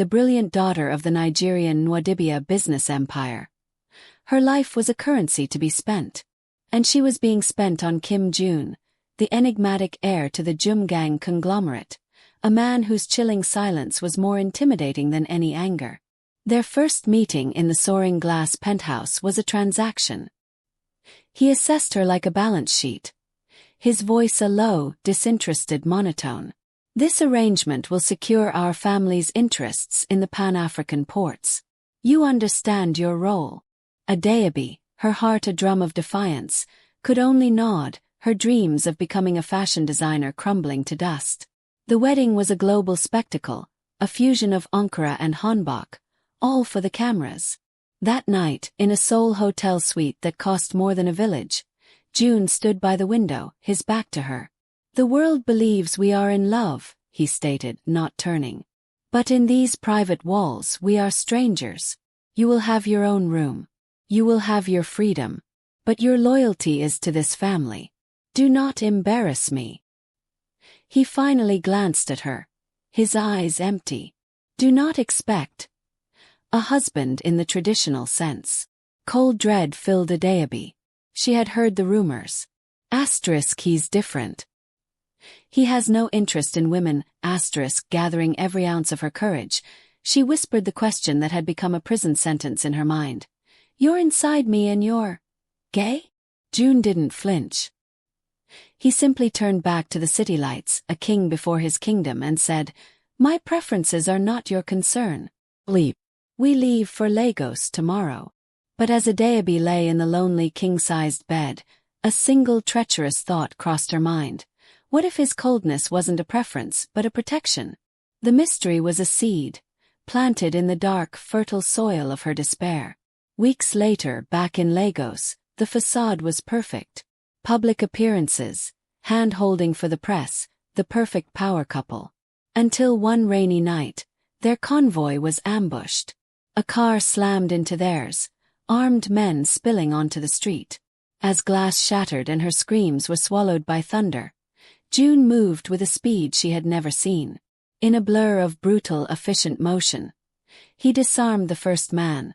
the brilliant daughter of the Nigerian Nwadibia business empire. Her life was a currency to be spent. And she was being spent on Kim Joon, the enigmatic heir to the Jumgang conglomerate, a man whose chilling silence was more intimidating than any anger. Their first meeting in the soaring glass penthouse was a transaction. He assessed her like a balance sheet, his voice a low, disinterested monotone. This arrangement will secure our family's interests in the Pan-African ports. You understand your role. Adaobi, her heart a drum of defiance, could only nod, her dreams of becoming a fashion designer crumbling to dust. The wedding was a global spectacle, a fusion of Ankara and Hanbok, all for the cameras. That night, in a Seoul hotel suite that cost more than a village, Joon stood by the window, his back to her. "The world believes we are in love," he stated, not turning. "But in these private walls we are strangers. You will have your own room. You will have your freedom. But your loyalty is to this family. Do not embarrass me." He finally glanced at her, his eyes empty. "Do not expect a husband in the traditional sense." Cold dread filled Adaobi. She had heard the rumors. He's different. He has no interest in women. Gathering every ounce of her courage, she whispered the question that had become a prison sentence in her mind. "You're inside me and you're gay?" Joon didn't flinch. He simply turned back to the city lights, a king before his kingdom, and said, "My preferences are not your concern. Leap. We leave for Lagos tomorrow." But as Adaobi lay in the lonely king-sized bed, a single treacherous thought crossed her mind. What if his coldness wasn't a preference, but a protection? The mystery was a seed, planted in the dark, fertile soil of her despair. Weeks later, back in Lagos, the facade was perfect. Public appearances, hand-holding for the press, the perfect power couple. Until one rainy night, their convoy was ambushed. A car slammed into theirs, armed men spilling onto the street. As glass shattered and her screams were swallowed by thunder, Joon moved with a speed she had never seen. In a blur of brutal, efficient motion, he disarmed the first man,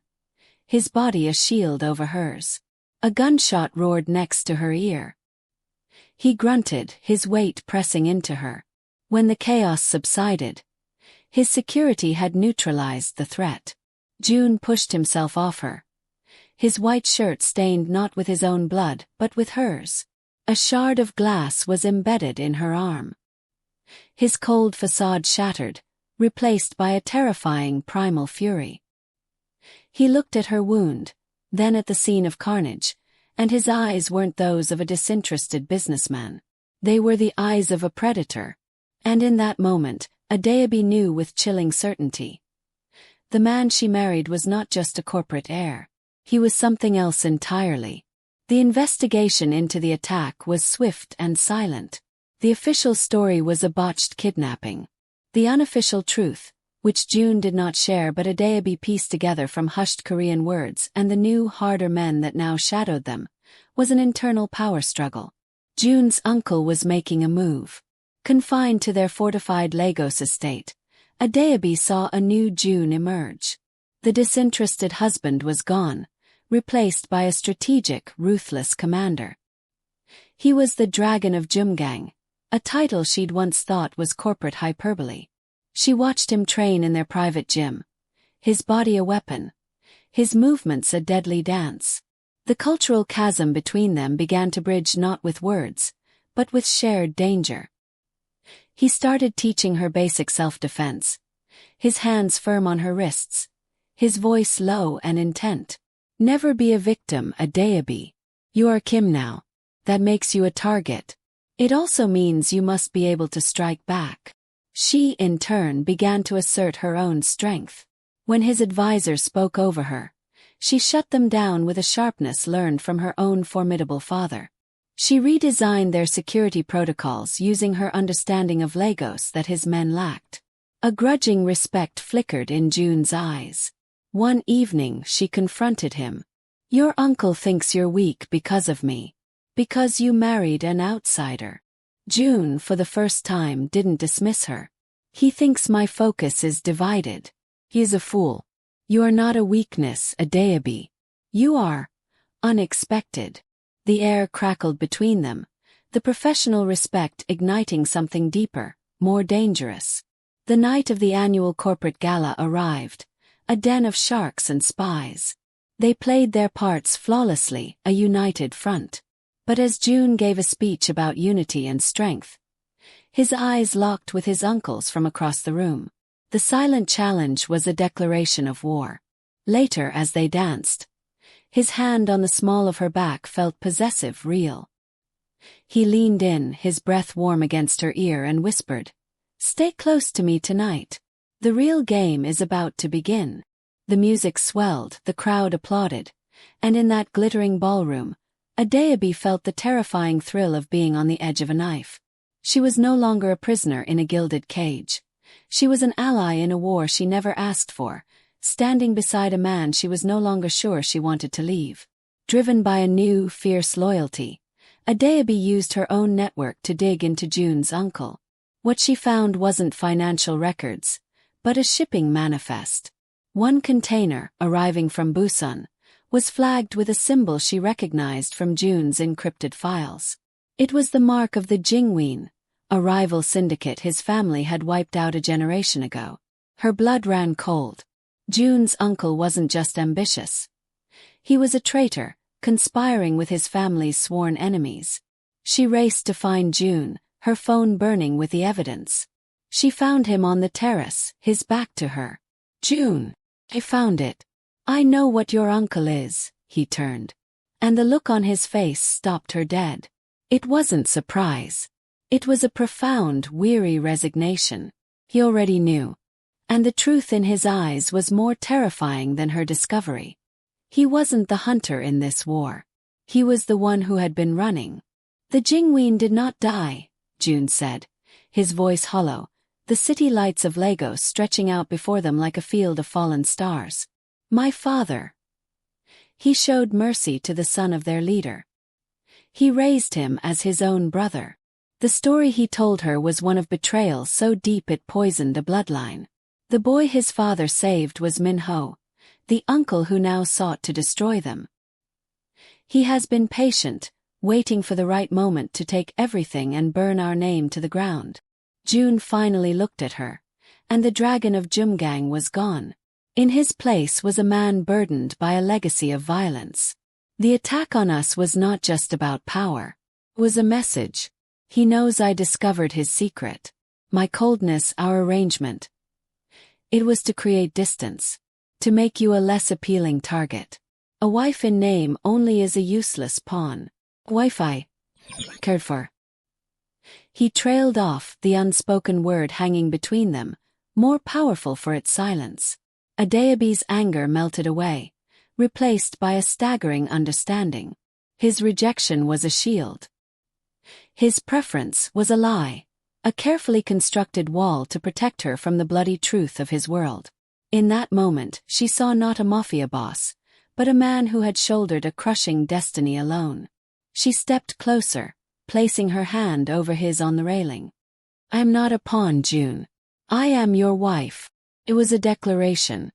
his body a shield over hers. A gunshot roared next to her ear. He grunted, his weight pressing into her. When the chaos subsided, his security had neutralized the threat. Joon pushed himself off her, his white shirt stained not with his own blood, but with hers. A shard of glass was embedded in her arm. His cold facade shattered, replaced by a terrifying primal fury. He looked at her wound, then at the scene of carnage, and his eyes weren't those of a disinterested businessman. They were the eyes of a predator. And in that moment, Adaobi knew with chilling certainty. The man she married was not just a corporate heir. He was something else entirely. The investigation into the attack was swift and silent. The official story was a botched kidnapping. The unofficial truth, which Joon did not share but Adaobi pieced together from hushed Korean words and the new, harder men that now shadowed them, was an internal power struggle. Joon's uncle was making a move. Confined to their fortified Lagos estate, Adaobi saw a new Joon emerge. The disinterested husband was gone, replaced by a strategic, ruthless commander. He was the Dragon of Jumgang, a title she'd once thought was corporate hyperbole. She watched him train in their private gym, his body a weapon, his movements a deadly dance. The cultural chasm between them began to bridge not with words, but with shared danger. He started teaching her basic self-defense, his hands firm on her wrists, his voice low and intent. "Never be a victim, Adaobi. You are Kim now. That makes you a target. It also means you must be able to strike back." She, in turn, began to assert her own strength. When his advisors spoke over her, she shut them down with a sharpness learned from her own formidable father. She redesigned their security protocols using her understanding of Lagos that his men lacked. A grudging respect flickered in Joon's eyes. One evening she confronted him. "Your uncle thinks you're weak because of me. Because you married an outsider." Joon, for the first time, didn't dismiss her. "He thinks my focus is divided. He is a fool. You are not a weakness, Adaobi. You are unexpected. The air crackled between them, the professional respect igniting something deeper, more dangerous. The night of the annual corporate gala arrived, a den of sharks and spies. They played their parts flawlessly, a united front. But as Joon gave a speech about unity and strength, his eyes locked with his uncle's from across the room. The silent challenge was a declaration of war. Later, as they danced, his hand on the small of her back felt possessive, real. He leaned in, his breath warm against her ear, and whispered, "Stay close to me tonight. The real game is about to begin." The music swelled, the crowd applauded, and in that glittering ballroom, Adaobi felt the terrifying thrill of being on the edge of a knife. She was no longer a prisoner in a gilded cage. She was an ally in a war she never asked for, standing beside a man she was no longer sure she wanted to leave. Driven by a new, fierce loyalty, Adaobi used her own network to dig into Joon's uncle. What she found wasn't financial records, but a shipping manifest. One container, arriving from Busan, was flagged with a symbol she recognized from Joon's encrypted files. It was the mark of the Jingween, a rival syndicate his family had wiped out a generation ago. Her blood ran cold. Joon's uncle wasn't just ambitious. He was a traitor, conspiring with his family's sworn enemies. She raced to find Joon, her phone burning with the evidence. She found him on the terrace, his back to her. "Joon, I found it. I know what your uncle is," he turned. And the look on his face stopped her dead. It wasn't surprise. It was a profound, weary resignation. He already knew. And the truth in his eyes was more terrifying than her discovery. He wasn't the hunter in this war. He was the one who had been running. "The Jingween did not die," Joon said, his voice hollow, the city lights of Lagos stretching out before them like a field of fallen stars. "My father. He showed mercy to the son of their leader. He raised him as his own brother." The story he told her was one of betrayal so deep it poisoned a bloodline. The boy his father saved was Min-ho, the uncle who now sought to destroy them. "He has been patient, waiting for the right moment to take everything and burn our name to the ground." Joon finally looked at her, and the dragon of Jumgang was gone. In his place was a man burdened by a legacy of violence. The attack on us was not just about power. It was a message. He knows I discovered his secret. My coldness, our arrangement. It was to create distance. To make you a less appealing target. A wife in name only is a useless pawn. Wife I cared for. He trailed off, the unspoken word hanging between them, more powerful for its silence. Adaobi's anger melted away, replaced by a staggering understanding. His rejection was a shield. His preference was a lie, a carefully constructed wall to protect her from the bloody truth of his world. In that moment, she saw not a mafia boss, but a man who had shouldered a crushing destiny alone. She stepped closer, placing her hand over his on the railing. "I am not a pawn, Joon. I am your wife." It was a declaration.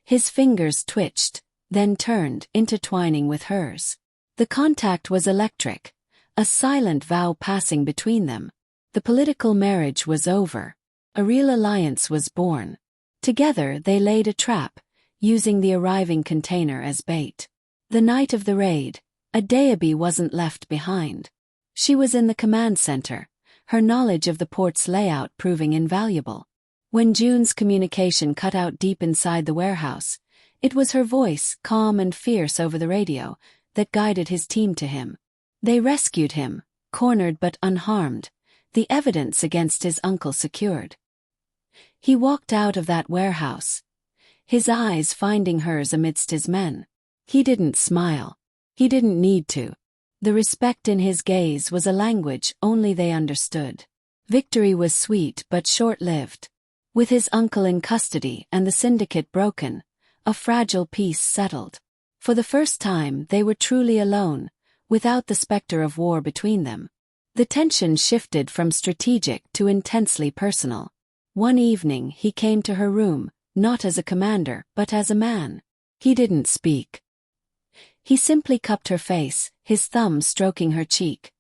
His fingers twitched, then turned, intertwining with hers. The contact was electric, a silent vow passing between them. The political marriage was over. A real alliance was born. Together they laid a trap, using the arriving container as bait. The night of the raid, Adaobi wasn't left behind. She was in the command center, her knowledge of the port's layout proving invaluable. When Joon's communication cut out deep inside the warehouse, it was her voice, calm and fierce over the radio, that guided his team to him. They rescued him, cornered but unharmed, the evidence against his uncle secured. He walked out of that warehouse, his eyes finding hers amidst his men. He didn't smile. He didn't need to. The respect in his gaze was a language only they understood. Victory was sweet but short-lived. With his uncle in custody and the syndicate broken, a fragile peace settled. For the first time they were truly alone, without the specter of war between them. The tension shifted from strategic to intensely personal. One evening he came to her room, not as a commander, but as a man. He didn't speak. He simply cupped her face, his thumb stroking her cheek,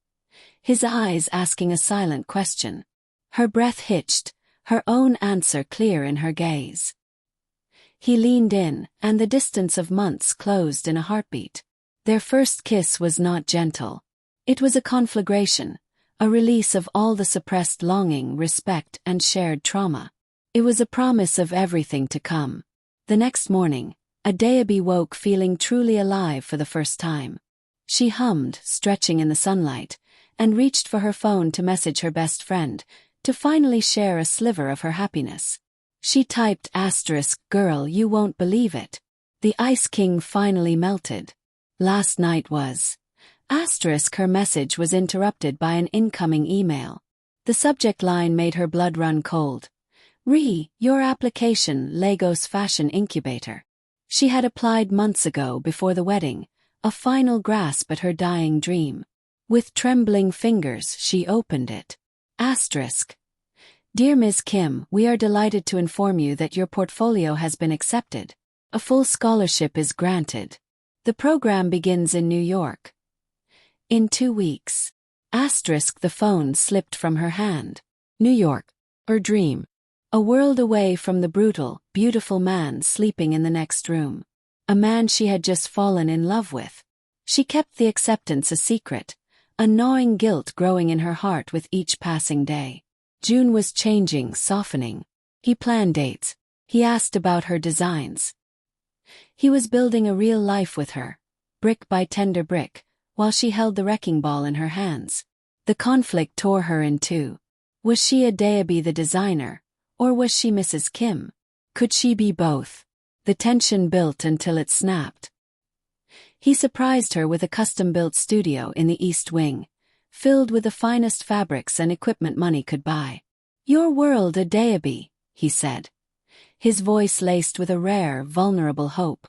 his eyes asking a silent question. Her breath hitched, her own answer clear in her gaze. He leaned in, and the distance of months closed in a heartbeat. Their first kiss was not gentle. It was a conflagration, a release of all the suppressed longing, respect, and shared trauma. It was a promise of everything to come. The next morning, Adaobi woke feeling truly alive for the first time. She hummed, stretching in the sunlight, and reached for her phone to message her best friend, to finally share a sliver of her happiness. She typed "Girl, you won't believe it. The Ice King finally melted. Last night was." Her message was interrupted by an incoming email. The subject line made her blood run cold. Your application, Lagos Fashion Incubator. She had applied months ago before the wedding, a final grasp at her dying dream. With trembling fingers, she opened it. Dear Ms. Kim, we are delighted to inform you that your portfolio has been accepted. A full scholarship is granted. The program begins in New York in 2 weeks. The phone slipped from her hand. New York. Her dream. A world away from the brutal, beautiful man sleeping in the next room. A man she had just fallen in love with. She kept the acceptance a secret, a gnawing guilt growing in her heart with each passing day. Joon was changing, softening. He planned dates. He asked about her designs. He was building a real life with her, brick by tender brick, while she held the wrecking ball in her hands. The conflict tore her in two. Was she Adaobi the designer, or was she Mrs. Kim? Could she be both? The tension built until it snapped. He surprised her with a custom-built studio in the East Wing, filled with the finest fabrics and equipment money could buy. Your world, Adaobi, he said, his voice laced with a rare, vulnerable hope.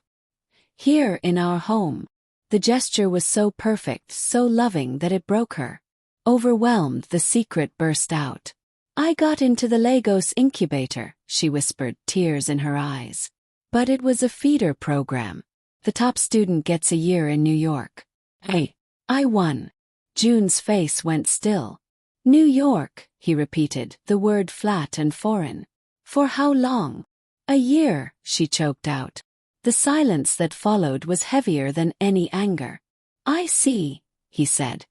Here in our home. The gesture was so perfect, so loving that it broke her. Overwhelmed, the secret burst out. I got into the Lagos Incubator, she whispered, tears in her eyes. But it was a feeder program. The top student gets a year in New York. Hey, I won. Joon's face went still. New York, he repeated, the word flat and foreign. For how long? A year, she choked out. The silence that followed was heavier than any anger. I see, he said,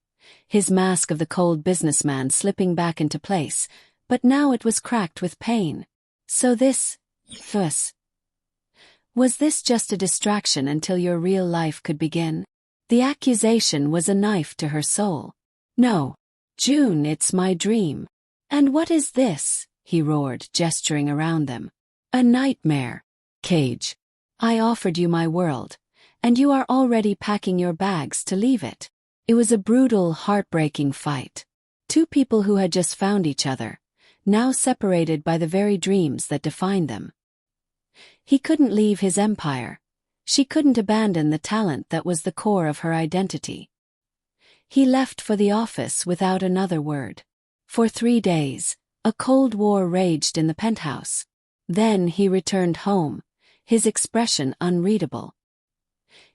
his mask of the cold businessman slipping back into place, but now it was cracked with pain. So this, was this just a distraction until your real life could begin? The accusation was a knife to her soul. No, Joon, it's my dream. And what is this? He roared, gesturing around them. A nightmare. Cage. I offered you my world, and you are already packing your bags to leave it. It was a brutal, heartbreaking fight. Two people who had just found each other, now separated by the very dreams that defined them. He couldn't leave his empire. She couldn't abandon the talent that was the core of her identity. He left for the office without another word. For 3 days, a cold war raged in the penthouse. Then he returned home, his expression unreadable.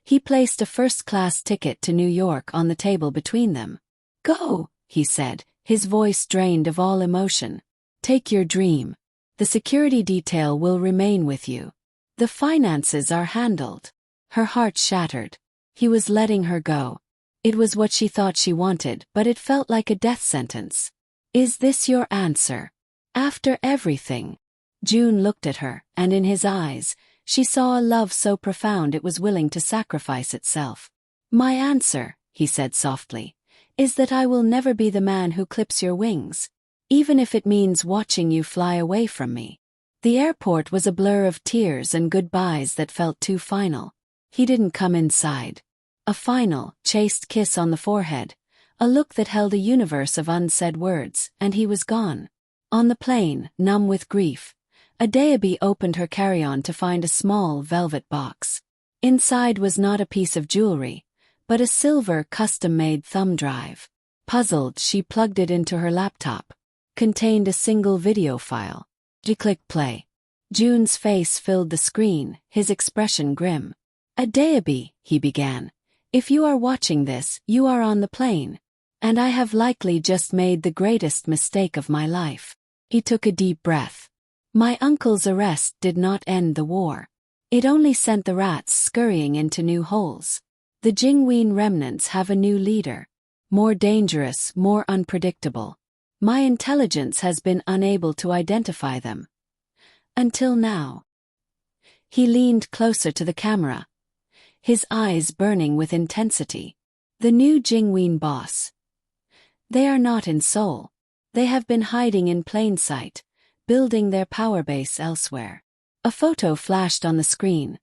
He placed a first-class ticket to New York on the table between them. Go, he said, his voice drained of all emotion. Take your dream. The security detail will remain with you. The finances are handled. Her heart shattered. He was letting her go. It was what she thought she wanted, but it felt like a death sentence. Is this your answer? After everything? Joon looked at her, and in his eyes, she saw a love so profound it was willing to sacrifice itself. My answer, he said softly, is that I will never be the man who clips your wings, even if it means watching you fly away from me. The airport was a blur of tears and goodbyes that felt too final. He didn't come inside. A final, chaste kiss on the forehead, a look that held a universe of unsaid words, and he was gone. On the plane, numb with grief, Adaobi opened her carry-on to find a small velvet box. Inside was not a piece of jewelry, but a silver custom-made thumb drive. Puzzled, she plugged it into her laptop. Contained a single video file. She clicked play. Joon's face filled the screen, his expression grim. "Adaobi," he began. "If you are watching this, you are on the plane. And I have likely just made the greatest mistake of my life." He took a deep breath. "My uncle's arrest did not end the war. It only sent the rats scurrying into new holes. The Jingwein remnants have a new leader. More dangerous, more unpredictable. My intelligence has been unable to identify them. Until now." He leaned closer to the camera, his eyes burning with intensity. "The new Jingwein boss. They are not in Seoul. They have been hiding in plain sight, building their power base elsewhere." A photo flashed on the screen,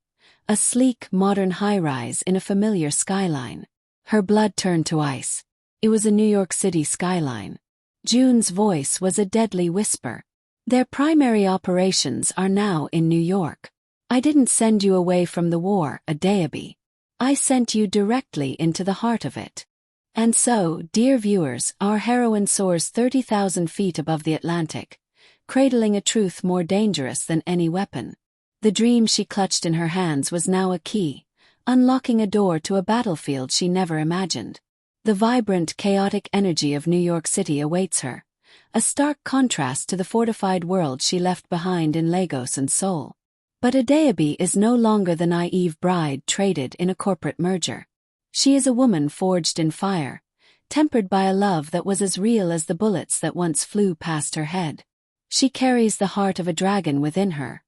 a sleek, modern high-rise in a familiar skyline. Her blood turned to ice. It was a New York City skyline. Joon's voice was a deadly whisper. "Their primary operations are now in New York. I didn't send you away from the war, Adaobi. I sent you directly into the heart of it." And so, dear viewers, our heroine soars 30,000 feet above the Atlantic, cradling a truth more dangerous than any weapon. The dream she clutched in her hands was now a key, unlocking a door to a battlefield she never imagined. The vibrant, chaotic energy of New York City awaits her, a stark contrast to the fortified world she left behind in Lagos and Seoul. But Adaobi is no longer the naive bride traded in a corporate merger. She is a woman forged in fire, tempered by a love that was as real as the bullets that once flew past her head. She carries the heart of a dragon within her,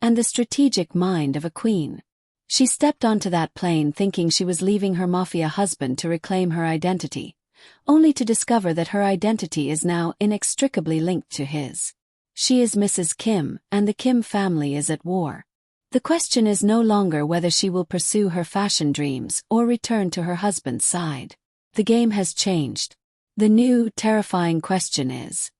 and the strategic mind of a queen. She stepped onto that plane thinking she was leaving her Mafia husband to reclaim her identity, only to discover that her identity is now inextricably linked to his. She is Mrs. Kim, and the Kim family is at war. The question is no longer whether she will pursue her fashion dreams or return to her husband's side. The game has changed. The new, terrifying question is,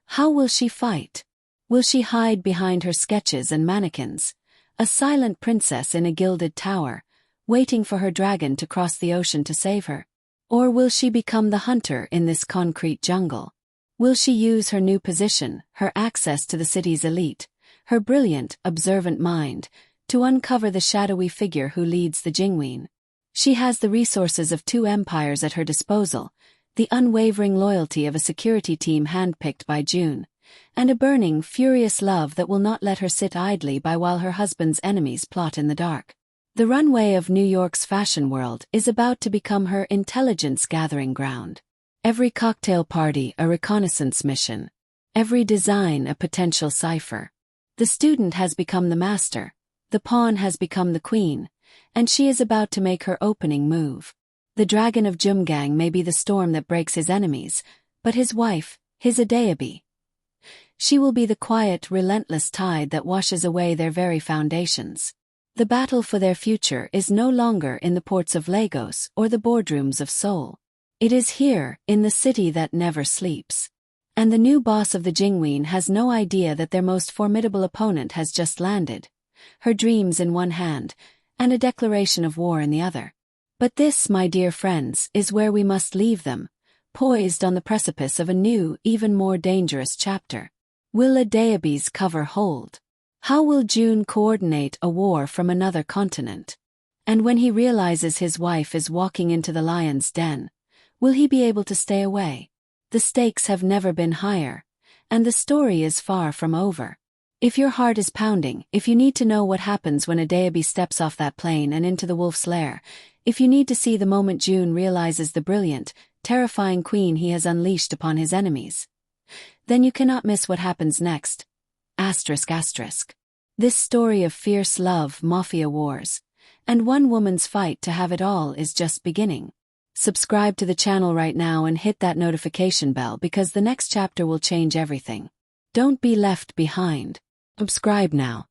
how will she fight? Will she hide behind her sketches and mannequins, a silent princess in a gilded tower, waiting for her dragon to cross the ocean to save her? Or will she become the hunter in this concrete jungle? Will she use her new position, her access to the city's elite, her brilliant, observant mind, to uncover the shadowy figure who leads the Jingwein? She has the resources of two empires at her disposal, the unwavering loyalty of a security team handpicked by Joon, and a burning, furious love that will not let her sit idly by while her husband's enemies plot in the dark. The runway of New York's fashion world is about to become her intelligence-gathering ground. Every cocktail party a reconnaissance mission. Every design a potential cipher. The student has become the master, the pawn has become the queen, and she is about to make her opening move. The dragon of Jumgang may be the storm that breaks his enemies, but his wife, his Adaobi. She will be the quiet, relentless tide that washes away their very foundations. The battle for their future is no longer in the ports of Lagos or the boardrooms of Seoul. It is here, in the city that never sleeps. And the new boss of the Jingwein has no idea that their most formidable opponent has just landed, her dreams in one hand, and a declaration of war in the other. But this, my dear friends, is where we must leave them, poised on the precipice of a new, even more dangerous chapter. Will Adaobi's cover hold? How will Joon coordinate a war from another continent? And when he realizes his wife is walking into the lion's den, will he be able to stay away? The stakes have never been higher, and the story is far from over. If your heart is pounding, if you need to know what happens when Adaobi steps off that plane and into the wolf's lair, if you need to see the moment Joon realizes the brilliant, terrifying queen he has unleashed upon his enemies, then you cannot miss what happens next. ***. This story of fierce love, mafia wars, and one woman's fight to have it all is just beginning. Subscribe to the channel right now and hit that notification bell because the next chapter will change everything. Don't be left behind. Subscribe now.